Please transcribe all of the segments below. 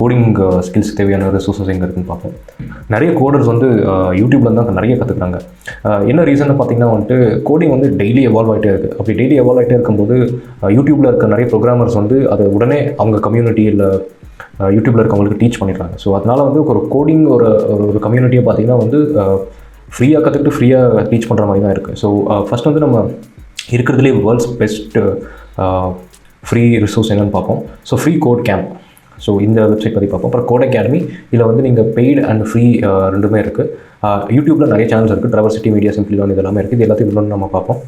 Coding skills தேவையான resources எங்கே இருக்குன்னு பார்ப்போம். நிறைய கோடர்ஸ் வந்து யூடியூப்ல தான் நிறைய கற்றுக்குறாங்க. என்ன ரீசன் பார்த்தீங்கன்னா வந்துட்டு கோடிங் வந்து டெய்லி எவால்வ் ஆகிட்டே இருக்குது. அப்படி டெய்லி எவால்வ் ஆகிட்டே இருக்கும்போது யூடியூப்பில் இருக்க நிறைய ப்ரோக்ராமர்ஸ் வந்து அதை உடனே அவங்க கம்யூனிட்டி இல்லை யூடியூப்பில் இருக்கவங்களுக்கு டீச் பண்ணிடுறாங்க. ஸோ அதனால் வந்து ஒரு கோடிங் ஒரு கம்யூனிட்டியை பார்த்தீங்கன்னா வந்து ஃப்ரீயாக கற்றுக்கிட்டு ஃப்ரீயாக டீச் பண்ணுற மாதிரி தான் இருக்குது. ஸோ ஃபஸ்ட் வந்து நம்ம இருக்கிறதுலே வேர்ல்ட்ஸ் பெஸ்ட் ஃப்ரீ ரிசோர்ஸ் என்னென்னு பார்ப்போம். So Free Code Camp. So இந்த வெப்சைட் பற்றி பார்ப்போம். அப்புறம் கோட் அகாடமி, இதில் வந்து நீங்கள் பெய்டு அண்ட் ஃப்ரீ ரெண்டுமே இருக்குது. யூடியூப்பில் நிறைய சேனல்ஸ் இருக்குது. ட்ராவர்சிட்டி மீடியா, சிம்பிளி லேர்ன் இது எல்லாமே இருக்குது. இது எல்லாத்தையும் இன்னொன்று நம்ம பார்ப்போம்.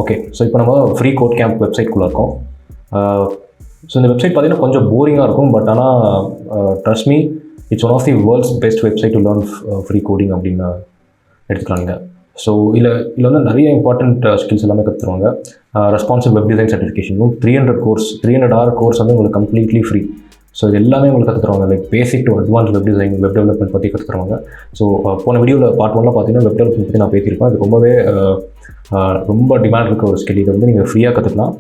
ஓகே, ஸோ இப்போ நம்ம ஃப்ரீ கோட் கேம்ப் வெப்சைட்குள்ளே இருக்கோம். ஸோ இந்த வெப்சைட் பார்த்தீங்கன்னா கொஞ்சம் போரிங்காக இருக்கும். பட் ஆனால் trust me, it's one of the world's best website to learn free coding அப்படின்னு எடுத்துக்கலாம் நீங்கள். ஸோ இதில் வந்து நிறைய இம்பார்ட்டண்ட் ஸ்கில்ஸ் எல்லாமே கற்றுருவாங்க. Responsive web design certification 300 hour course வந்து உங்களுக்கு கம்ப்ளீட்லி ஃப்ரீ. ஸோ இது எல்லாமே உங்களுக்கு கற்றுத்தருவாங்க. Like basic to advance web design, web development பற்றி கற்றுத்தருவாங்க. ஸோ போன வீடியோவில் பார்ட் 1 பார்த்தீங்கன்னா வெப் டெவலப்மெண்ட் பற்றி நான் பேசியிருப்பேன். அது ரொம்ப டிமாண்ட் இருக்க ஒரு ஸ்கில். இது வந்து நீங்கள் ஃப்ரீயாக கற்றுக்கலாம்.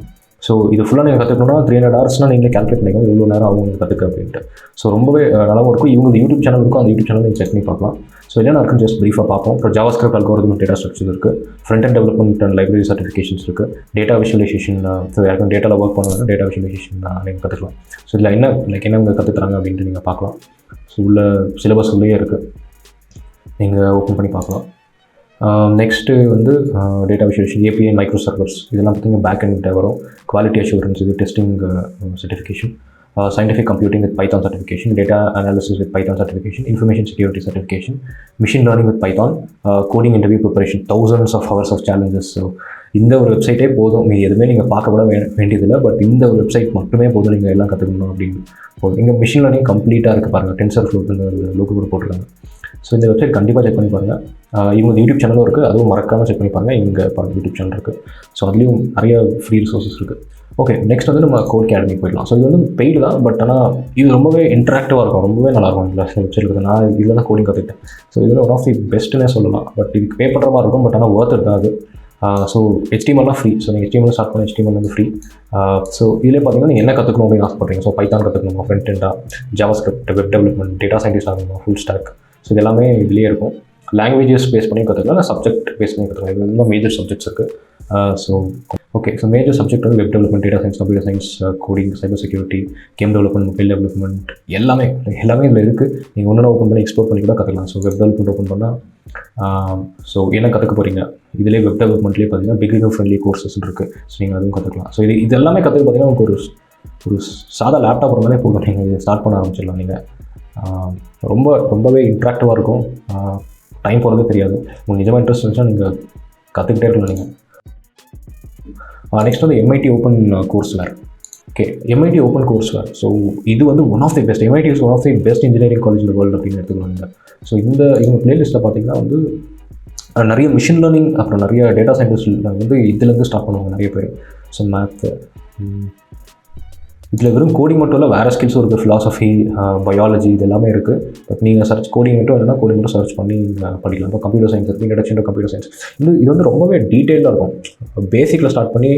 ஸோ இது ஃபுல்லாக நீங்கள் கற்றுக்கணும்னா 300 hours நீங்களே கால்குலேட் பண்ணிக்கலாம் எவ்வளோ நேரம் ஆகும் நீங்கள் கற்றுக்க அப்படின்ட்டு. ஸோ ரொம்பவே நல்லாவும் இருக்கும். இவங்க யூடியூப் சேனல் இருக்கும், அந்த யூடியூப் சேனல் நீங்கள் செக் பண்ணி பார்க்கலாம். ஸோ என்னென்ன இருக்குன்னு ஜஸ்ட் ப்ரீஃபாக பார்ப்போம். அப்புறம் ஜாவாஸ்கிரிப்ட் அல்காரிதம் டேட்டா ஸ்ட்ரக்சர் இருக்குது. Front and development and library certifications இருக்குது. டேட்டா விஷுவலைசேஷன், ஸோ யாருக்கும் டேட்டாவில் ஒர்க் பண்ணுவாங்க, டேட்டா விஷுவலைசேஷன் நீங்கள் கற்றுக்கலாம். ஸோ இதில் என்ன கற்றுக்குறாங்க அப்படின்ட்டு நீங்கள் பார்க்கலாம். ஸோ உள்ள சிலபஸ் உள்ளே இருக்குது, நீங்கள் ஓப்பன் பண்ணி பார்க்கலாம். நெக்ஸ்ட்டு வந்து data visualisation, API, micro servers இதெல்லாம் பார்த்தீங்கன்னா பேக் அண்ட் வரும். குவாலிட்டி அஷூரன்ஸ், இது testing certification, scientific computing with Python certification, data analysis with Python certification, information security certification, machine learning with Python, coding interview preparation, thousands of hours of challenges. So இந்த ஒரு வெப்சைட்டே போதும், நீங்கள் எதுவுமே நீங்கள் பார்க்க கூட வேண்டியதில்லை. பட் இந்த ஒரு வெப்சைட் மட்டுமே போதும் நீங்கள் எல்லாம் கற்றுக்கணும் அப்படின்னு போதும். இங்கே மிஷின் லேர்னிங் கம்ப்ளீட்டாக இருக்குது பாருங்கள். டென்சர் ஃப்ளோ லோகோ கூட போட்டுருக்காங்க. ஸோ இந்த வெப்சைட் கண்டிப்பாக செக் பண்ணி பாருங்கள். இவங்க யூடியூப் சேனலும் இருக்குது, அதுவும் மறக்காமல் செக் பண்ணி பாருங்கள். இங்கே பாருங்கள் யூடியூப் சேனல் இருக்குது. ஸோ அதுலேயும் நிறைய ஃப்ரீ ரிசோர்ஸஸ் இருக்குது. ஓகே, நெக்ஸ்ட் வந்து நம்ம கோட் அகாடமி போயிடலாம். ஸோ இது வந்து பெய்டு தான், பட் ஆனால் இது ரொம்பவே இன்ட்ராக்டிவாக இருக்கும், ரொம்பவே நல்லாயிருக்கும். இந்த வெப்சைட் இருக்குது. நான் இதில் தான் கோடிங் கற்றுக்கிட்டேன். ஸோ இது ஒன் ஆஃப் தி பெஸ்ட்டுன்னே சொல்லலாம். பட் இதுக்கு பே பண்ணுற மாதிரி இருக்கும், பட் ஆனால் ஒர்த் இட் தான் அது. So HTML free. ஸோ நீங்கள் HTML ஸ்டார்ட் பண்ண HTML வந்து ஃப்ரீ. ஸோ இதிலே பார்த்தீங்கன்னா நீங்கள் என்ன கற்றுக்கணும் அப்படின்னு ஆசைப்படுறீங்க. ஸோ பைத்தான் கற்றுக்கணும், ஃப்ரண்ட் எண்டாக, JavaScript, web development, data scientist ஆகணும், ஃபுல் ஸ்டாக். ஸோ இது எல்லாமே இதிலே இருக்கும். லாங்குவேஜஸ் பேஸ் பண்ணி கற்றுக்கலாம், சப்ஜெக்ட் பேஸ் பண்ணி கற்றுக்கலாம். இது வந்து மேஜர் சப்ஜெக்ட்ஸ் இருக்குது. So okay, so major subject வந்து web development, data science, computer science, coding, cyber security, game development, mobile development எல்லாமே இதில் இருக்குது. நீங்கள் ஒன்று ஓப்பன் பண்ணி எக்ஸ்ப்ளோர் பண்ணி கூட கற்றுக்கலாம். ஸோ வெப் டெவலப்மெண்ட் ஓப்பன் பண்ணால் ஸோ என்ன கற்றுக்க போகிறீங்க, இதிலே வெப் டெவலப்மெண்ட்லேயே பார்த்தீங்கன்னா பிகினர் ஃப்ரெண்ட்லி கோர்சஸ் இருக்குது. ஸோ நீங்கள் அதுவும் கற்றுக்கலாம். ஸோ இது எல்லாமே கற்றுக்க பார்த்தீங்கன்னா உங்களுக்கு ஒரு சாதா லேப்டாப் இருந்தாலே போதும், நீங்கள் இதை ஸ்டார்ட் பண்ண ஆரம்பிச்சிடலாம். நீங்கள் ரொம்பவே இன்ட்ராக்டிவாக இருக்கும். டைம் போகிறதே தெரியாது. உங்களுக்கு நிஜமாக இன்ட்ரெஸ்ட் இருந்துச்சுன்னா நீங்கள் கற்றுக்கிட்டே இருக்கலாம். நீங்கள் நெக்ஸ்ட் வந்து MIT open courseware. Okay, MIT open courseware. So இது வந்து one of the best. MIT is one of the best engineering college இந்த வேர்ல்டு அப்படின்னு எடுத்துக்கலாம். ஸோ இவங்க பிளேலிஸ்ட்டில் பார்த்தீங்கன்னா வந்து நிறைய மிஷின் லேர்னிங், அப்புறம் நிறைய டேட்டா சயின்டிஸ்ட் வந்து இதுலேருந்து ஸ்டார்ட் பண்ணுவாங்க நிறைய பேர். ஸோ மேத்து, இதில் வெறும் கோடிங் மட்டும் இல்லை, வேறு ஸ்கில்ஸும் இருக்குது. ஃபிலாசபி, பயாலஜி இது எல்லாமே இருக்குது. பட் நீங்கள் சர்ச் கோடிங் மட்டும் இல்லைனா கோடிங் மட்டும் சர்ச் பண்ணி படிக்கலாம். இப்போ கம்ப்யூட்டர் சயின்ஸ் இருக்குது, இன்ட்ரடக்ஷன் டு கம்ப்யூட்டர் சயின்ஸ். இது வந்து ரொம்பவே டீட்டெயிலாக இருக்கும். பேசிக்கில் ஸ்டார்ட் பண்ணி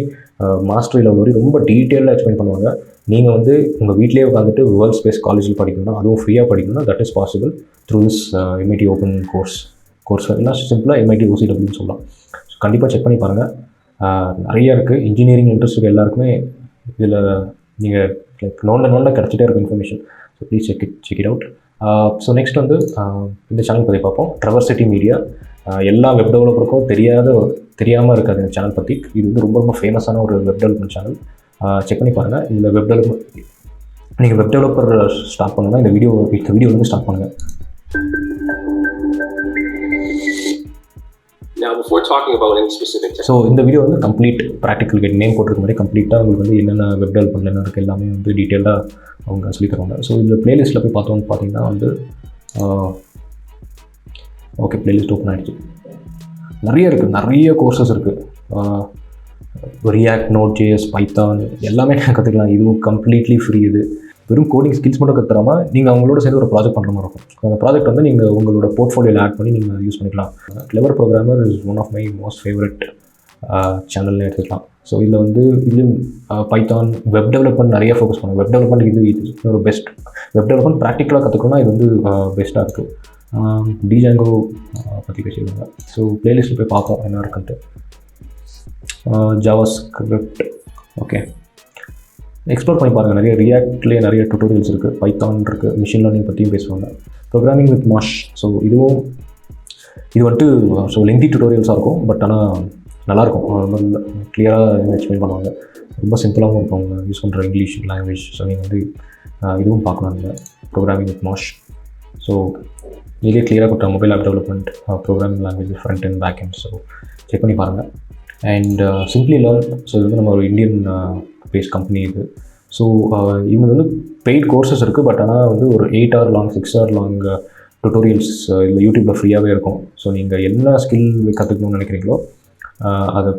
மாஸ்டர் லெவல் வரை ரொம்ப டீட்டெயிலாக எக்ஸ்பிளைன் பண்ணுவாங்க. நீங்கள் வந்து உங்கள் வீட்டிலேயே உட்காந்துட்டு வேர்ல்ட் ஸ்பேஸ் காலேஜில் படிக்கணும்னா, அதுவும் ஃப்ரீயாக படிக்கணும்னா that is possible through this MIT open course இல்லை சிம்பிளாக MIT OCWன்னு சொல்லலாம். ஸோ கண்டிப்பாக செக் பண்ணி பாருங்கள். நிறையா இருக்குது. இன்ஜினியரிங் இன்ட்ரெஸ்ட் இருக்குது எல்லாருக்குமே இதில் நீங்கள் லைக் நோண்ட கிடச்சிட்டே இருக்கும் information. So please check it out. So next வந்து இந்த சேனல் பற்றி பார்ப்போம். ட்ராவர்சிட்டி மீடியா. எல்லா வெப் டெவலப்பருக்கும் தெரியாமல் இருக்காது இந்த சேனல் பற்றி. இது வந்து ரொம்ப ஃபேமஸான ஒரு வெப் டெவலப்மெண்ட் சேனல். செக் பண்ணி பாருங்கள். இதில் நீங்கள் வெப் டெவலப்பர் ஸ்டார்ட் பண்ணுங்கள். இந்த வீடியோ வந்து ஸ்டார்ட் பண்ணுங்கள். ஸோ இந்த வீடியோ வந்து கம்ப்ளீட் ப்ராக்டிக்கல் கைட், நேம் போட்டிருக்க மாதிரி கம்ப்ளீட்டாக உங்களுக்கு வந்து என்னென்ன வெப் டெவலப்மெண்ட் என்ன இருக்குது எல்லாமே வந்து டீட்டெயிலாக அவங்க சொல்லி தருவாங்க. ஸோ இந்த பிளேலிஸ்ட்டில் போய் பார்த்தீங்கன்னா வந்து ஓகே, பிளேலிஸ்ட் ஓப்பன் ஆகிடுச்சு. நிறைய இருக்குது, நிறைய கோர்சஸ் இருக்குது. ரியாக்ட், Node.js, பைத்தான் எல்லாமே கற்றுக்கலாம். இதுவும் கம்ப்ளீட்லி ஃப்ரீ. இது வெறும் கோடிங் ஸ்கில்ஸ் மட்டும் கற்றுறாமல் நீங்கள் அவங்களோட சேர்ந்து ஒரு ப்ராஜெக்ட் பண்ணுற மாதிரி இருக்கும். அந்த ப்ராஜெக்ட் வந்து நீங்கள் உங்களோட போர்ட்ஃபோலியோவில் ஆட் பண்ணி நீங்கள் யூஸ் பண்ணிக்கலாம். Clever programmer is one of my most favourite சேனல்னு எடுத்துக்கலாம். ஸோ இதில் வந்து இதுலேயும் பைத்தான் வெப் டெவலப்மெண்ட் நிறைய ஃபோக்கஸ் பண்ணுவோம். வெப் டெவலப்மெண்ட் இது ஒரு பெஸ்ட். வெப் டெவலப்மெண்ட் ப்ராக்டிக்கலாக கற்றுக்கணும்னா இது வந்து பெஸ்ட்டாக இருக்குது. டிஜாங்கோ பற்றி பேசிடுவாங்க. ஸோ ப்ளேலிஸ்ட்டில் போய் பார்ப்போம் என்ன இருக்குன்ட்டு. ஜாவாஸ்கிரிப்ட் ஓகே, எக்ஸ்ப்ளோர் பண்ணி பாருங்கள். நிறைய ரியாக்ட்லேயே நிறைய டுட்டோரியல்ஸ் இருக்குது. பைத்தான் இருக்குது, மிஷின் லேர்னிங் பற்றியும் பேசுவாங்க. ப்ரோக்ராமிங் வித் மாஷ், ஸோ இது வந்துட்டு ஸோ லெங்தி டுட்டோரியல்ஸாக இருக்கும். பட் ஆனால் நல்லாயிருக்கும், ரொம்ப கிளியராக எக்ஸ்பிளைன் பண்ணுவாங்க. ரொம்ப சிம்பிளாகவும் இருக்கும் அவங்க யூஸ் பண்ணுற இங்கிலீஷ் லாங்குவேஜ். ஸோ நீங்கள் வந்து இதுவும் பார்க்கலாம். நீங்கள் ப்ரோக்ராமிங் வித் மாஷ், ஸோ இதுலேயே கிளியராக கொடுத்த mobile app development, programming language, front and back end. So check பண்ணி பாருங்கள். அண்ட் சிம்பிளி லேர்ன், ஸோ இது வந்து நம்ம ஒரு இந்தியன் பேஸ் கம்பெனி இது. ஸோ இவங்க வந்து பெய்ட் கோர்சஸ் இருக்குது. பட் ஆனால் வந்து ஒரு 8 hour long 6 hour long tutorials இல்லை யூடியூப்பில் ஃப்ரீயாகவே இருக்கும். ஸோ நீங்கள் என்ன ஸ்கில் கற்றுக்கணும்னு நினைக்கிறீங்களோ அது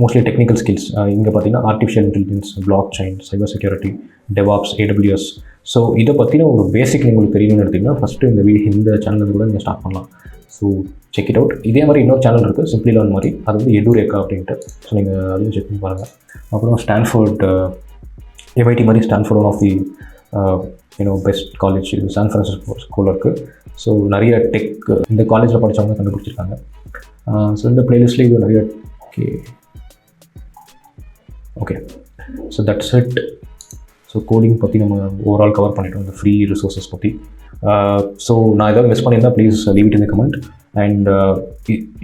மோஸ்ட்லி டெக்னிக்கல் ஸ்கில்ஸ். இங்கே பார்த்தீங்கன்னா artificial intelligence, blockchain, cyber security, DevOps, AWS. So இதை பற்றின ஒரு பேசிக் உங்களுக்கு தெரியணும்னு எடுத்திங்கன்னா ஃபஸ்ட்டு இந்த சேனல் கூட நீங்கள் ஸ்டார்ட் பண்ணலாம். So check it out. இதே மாதிரி இன்னொரு சேனல் இருக்குது, சிம்பிளி லேர்ன் மாதிரி. அது வந்து எடுரேக்கா அப்படின்ட்டு. ஸோ நீங்கள் அதுவும் செக் பண்ணி பாருங்கள். அப்புறம் ஸ்டான்ஃபோர்ட், MIT மாதிரி Stanford one of the best college இது சான் ஃப்ரான்சிஸ்கோ ஸ்கூலில் இருக்குது. ஸோ நிறைய டெக் இந்த காலேஜில் படித்தவங்க கண்டுபிடிச்சிருக்காங்க. ஸோ இந்த ப்ளேலிஸ்ட்லேயே இது நிறைய okay so that's it. So coding பற்றி நம்ம ஓவரால் கவர் பண்ணிட்டோம், இந்த ஃப்ரீ ரிசோர்ஸஸ் பற்றி. ஸோ நான் ஏதாவது மிஸ் பண்ணியிருந்தால் please leave it in the comment. And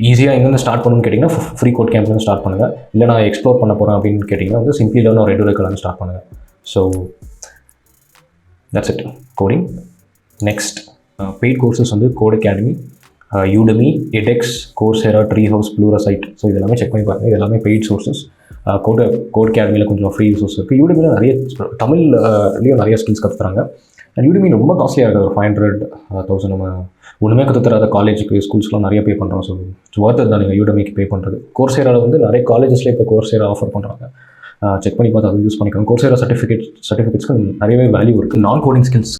ஈஸியாக எங்கேருந்து ஸ்டார்ட் பண்ணணும்னு கேட்டிங்கன்னா ஃப்ரீ கோட் கேம்ப்லேருந்து ஸ்டார்ட் பண்ணுங்கள். இல்லை நான் எக்ஸ்ப்ளோர் பண்ண போகிறேன் அப்படின்னு கேட்டிங்கன்னா வந்து சிம்பிளி லேர்ன் ஒரு எடுரேக்கர்லேருந்து ஸ்டார்ட் பண்ணுங்கள். So that's it coding. Next paid courses வந்து Codecademy, Udemy, edX, Coursera, Treehouse, Pluralsight. So இது எல்லாமே செக் பண்ணி பாருங்கள். இது எல்லாமே பெய்ட் சோர்சஸ். கோட் அகாடமியில் கொஞ்சம் ஃப்ரீ ரிசோர்ஸ் இருக்குது. யூடமியில் நிறைய தமிழ்லேயும் நிறைய ஸ்கில்ஸ் கற்றுக்குறாங்க. அண்ட் யூடமி ரொம்ப காஸ்ட்லியாக இருக்குது. ஒரு 500,000 நம்ம ஒன்றுமே கற்றுத்தராத காலேஜுக்கு ஸ்கூல்ஸ்லாம் நிறைய பே பண்ணுறோம். ஸோ ஒர்த் தான் நீங்கள் யூடமிக்கு பே பண்ணுறது. கோர்செராவில் வந்து நிறைய காலேஜஸில் இப்போ கோர்செரா ஆஃபர் பண்ணுறாங்க. செக் பண்ணி பார்த்து அதை யூஸ் பண்ணிக்கணும். கோர்செரா சர்டிஃபிகேட்ஸ்க்கு நிறையவே வேல்யூ இருக்குது. நான் கோடிங் ஸ்கில்ஸ்